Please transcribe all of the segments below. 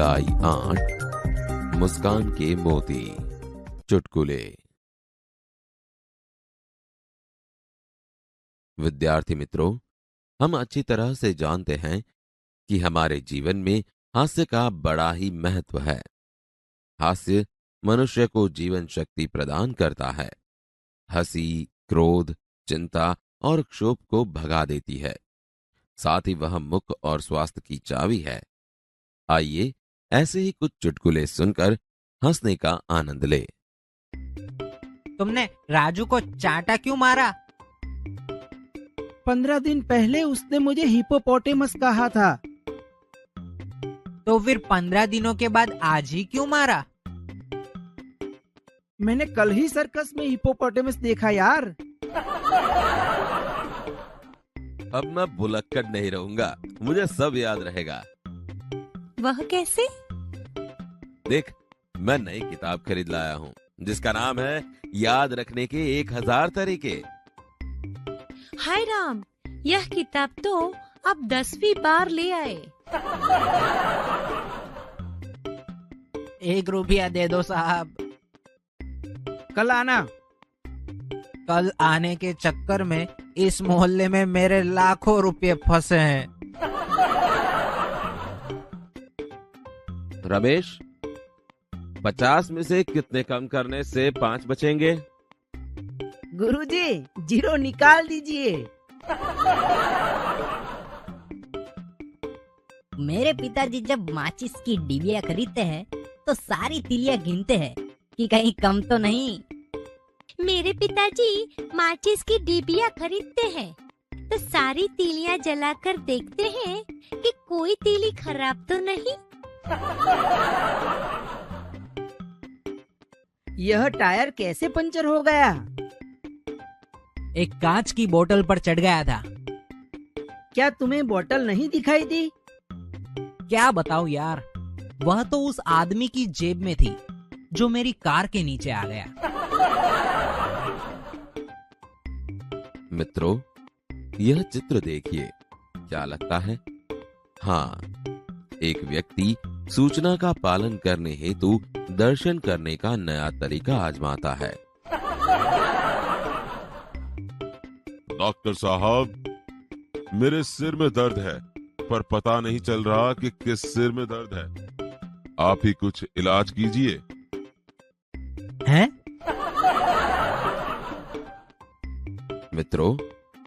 इकाई 8 मुस्कान के मोती चुटकुले। विद्यार्थी मित्रों, हम अच्छी तरह से जानते हैं कि हमारे जीवन में हास्य का बड़ा ही महत्व है। हास्य मनुष्य को जीवन शक्ति प्रदान करता है। हंसी, क्रोध, चिंता और क्षोभ को भगा देती है। साथ ही वह मुख और स्वास्थ्य की चाबी है। आइए ऐसे ही कुछ चुटकुले सुनकर हंसने का आनंद ले। तुमने राजू को चांटा क्यों मारा? 15 दिन पहले उसने मुझे हिप्पोपोटेमस कहा था। तो फिर 15 दिनों के बाद आज ही क्यों मारा? मैंने कल ही सर्कस में हिप्पोपोटेमस देखा यार। अब मैं भुलक्कड़ नहीं रहूंगा, मुझे सब याद रहेगा। वह कैसे? देख, मैं नई किताब खरीद लाया हूँ जिसका नाम है याद रखने के 1000 तरीके। हाय राम, यह किताब तो आप 10वीं बार ले आए। 1 रुपया दे दो साहब। कल आना। कल आने के चक्कर में इस मोहल्ले में मेरे लाखों रुपए फंसे हैं। रमेश, 50 में से कितने कम करने से 5 बचेंगे? गुरुजी, 0 निकाल दीजिए। मेरे पिताजी जब माचिस की डिबिया खरीदते हैं तो सारी तिलियां गिनते हैं कि कहीं कम तो नहीं। मेरे पिताजी माचिस की डिबिया खरीदते हैं तो सारी तीलियां जलाकर देखते हैं कि कोई तीली खराब तो नहीं। यह टायर कैसे पंचर हो गया? एक कांच की बोतल पर चढ़ गया था। क्या तुम्हें बोतल नहीं दिखाई दी? क्या बताऊं यार, वह तो उस आदमी की जेब में थी जो मेरी कार के नीचे आ गया। मित्रों, यह चित्र देखिए, क्या लगता है? हाँ, एक व्यक्ति सूचना का पालन करने हेतु दर्शन करने का नया तरीका आजमाता है। डॉक्टर साहब, मेरे सिर में दर्द है पर पता नहीं चल रहा कि किस सिर में दर्द है। आप ही कुछ इलाज कीजिए। हैं? मित्रों,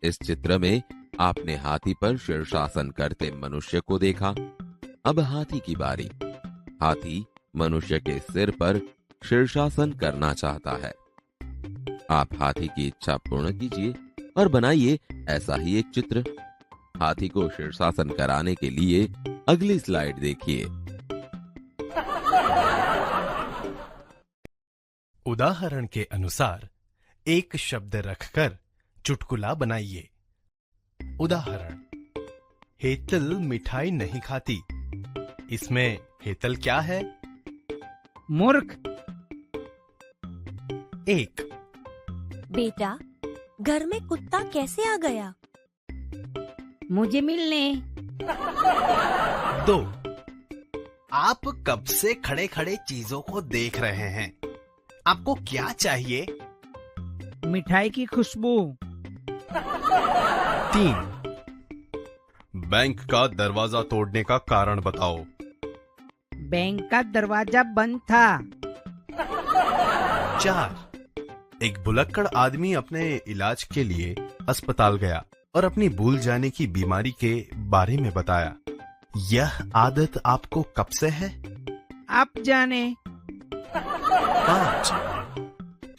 इस चित्र में आपने हाथी पर शीर्षासन करते मनुष्य को देखा। अब हाथी की बारी। हाथी मनुष्य के सिर पर शीर्षासन करना चाहता है। आप हाथी की इच्छा पूर्ण कीजिए और बनाइए ऐसा ही एक चित्र। हाथी को शीर्षासन कराने के लिए अगली स्लाइड देखिए। उदाहरण के अनुसार एक शब्द रखकर चुटकुला बनाइए। उदाहरण: हेतल मिठाई नहीं खाती। इसमें हेतल क्या है? मूर्ख। 1, बेटा, घर में कुत्ता कैसे आ गया? मुझे मिलने। 2, आप कब से खड़े खड़े चीजों को देख रहे हैं? आपको क्या चाहिए? मिठाई की खुशबू। 3, बैंक का दरवाजा तोड़ने का कारण बताओ। बैंक का दरवाजा बंद था। 4, एक भुलक्कड़ आदमी अपने इलाज के लिए अस्पताल गया और अपनी भूल जाने की बीमारी के बारे में बताया। यह आदत आपको कब से है? आप जाने। 5,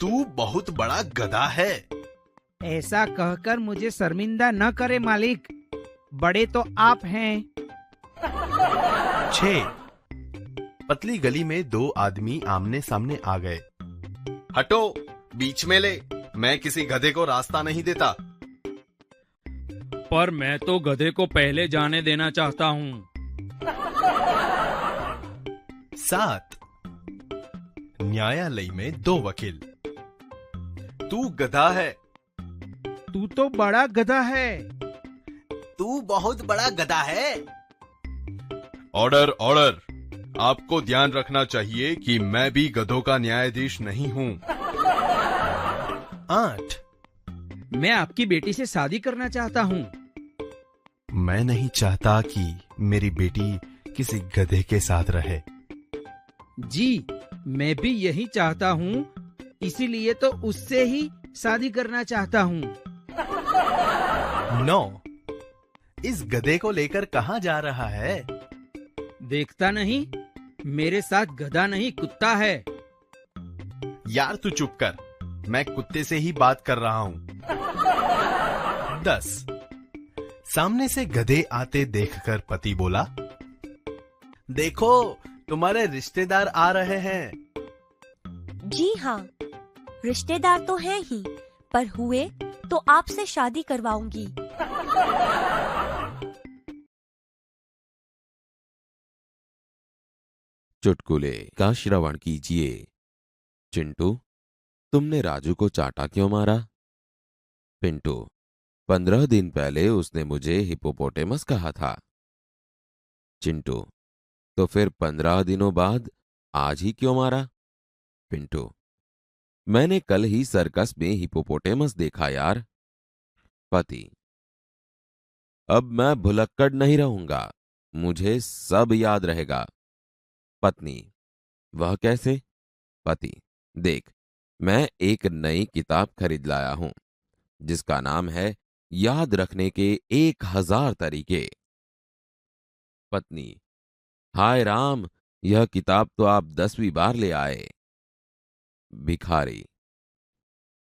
तू बहुत बड़ा गधा है। ऐसा कहकर मुझे शर्मिंदा न करे मालिक, बड़े तो आप हैं। 6, पतली गली में 2 आदमी आमने सामने आ गए। हटो, बीच में ले, मैं किसी गधे को रास्ता नहीं देता। पर मैं तो गधे को पहले जाने देना चाहता हूँ। 7, न्यायालय में 2 वकील। तू गधा है। तू तो बड़ा गधा है। तू बहुत बड़ा गधा है। ऑर्डर ऑर्डर, आपको ध्यान रखना चाहिए कि मैं भी गधों का न्यायाधीश नहीं हूँ। 8। मैं आपकी बेटी से शादी करना चाहता हूँ। मैं नहीं चाहता कि मेरी बेटी किसी गधे के साथ रहे। जी, मैं भी यही चाहता हूँ, इसीलिए तो उससे ही शादी करना चाहता हूँ। 9। इस गधे को लेकर कहाँ जा रहा है? देखता नहीं, मेरे साथ गधा नहीं कुत्ता है। यार तू चुप कर, मैं कुत्ते से ही बात कर रहा हूँ। 10। सामने से गधे आते देखकर पति बोला, देखो तुम्हारे रिश्तेदार आ रहे हैं। जी हाँ, रिश्तेदार तो हैं ही, पर हुए तो आपसे शादी करवाऊंगी। चुटकुले का श्रवण कीजिए। चिंटू, तुमने राजू को चाटा क्यों मारा? पिंटू, 15 दिन पहले उसने मुझे हिपोपोटेमस कहा था। चिंटू, तो फिर 15 दिनों बाद आज ही क्यों मारा? पिंटू, मैंने कल ही सर्कस में हिपोपोटेमस देखा यार। पति, अब मैं भुलक्कड़ नहीं रहूंगा, मुझे सब याद रहेगा। पत्नी, वह कैसे? पति, देख, मैं एक नई किताब खरीद लाया हूं जिसका नाम है याद रखने के 1000 तरीके। पत्नी, हाय राम, यह किताब तो आप 10वीं बार ले आए। भिखारी,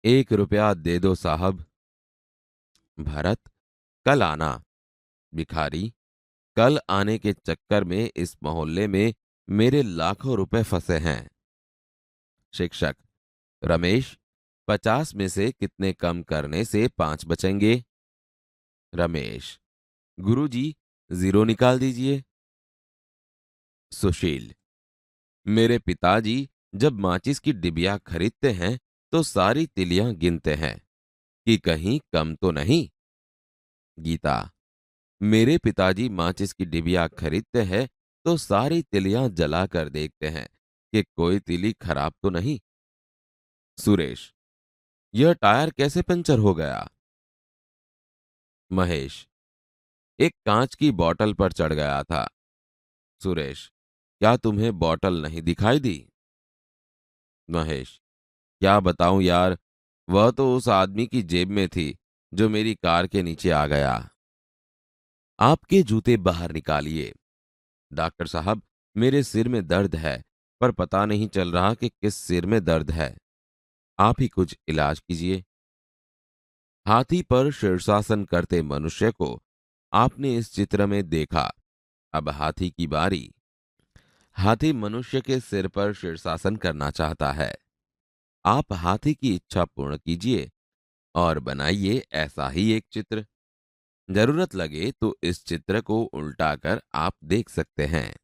1 रुपया दे दो साहब। भरत, कल आना। भिखारी, कल आने के चक्कर में इस मोहल्ले में मेरे लाखों रुपए फंसे हैं। शिक्षक, रमेश, 50 में से कितने कम करने से 5 बचेंगे? रमेश, गुरुजी, 0 निकाल दीजिए। सुशील, मेरे पिताजी जब माचिस की डिबिया खरीदते हैं तो सारी तिलियां गिनते हैं कि कहीं कम तो नहीं। गीता, मेरे पिताजी माचिस की डिबिया खरीदते हैं तो सारी तिलियां जला कर देखते हैं कि कोई तिली खराब तो नहीं। सुरेश, यह टायर कैसे पंचर हो गया? महेश, एक कांच की बोतल पर चढ़ गया था। सुरेश, क्या तुम्हें बोतल नहीं दिखाई दी? महेश, क्या बताऊं यार, वह तो उस आदमी की जेब में थी जो मेरी कार के नीचे आ गया। आपके जूते बाहर निकालिए। डॉक्टर साहब, मेरे सिर में दर्द है, पर पता नहीं चल रहा कि किस सिर में दर्द है। आप ही कुछ इलाज कीजिए। हाथी पर शीर्षासन करते मनुष्य को आपने इस चित्र में देखा। अब हाथी की बारी। हाथी मनुष्य के सिर पर शीर्षासन करना चाहता है। आप हाथी की इच्छा पूर्ण कीजिए और बनाइए ऐसा ही एक चित्र। जरूरत लगे तो इस चित्र को उल्टा कर आप देख सकते हैं।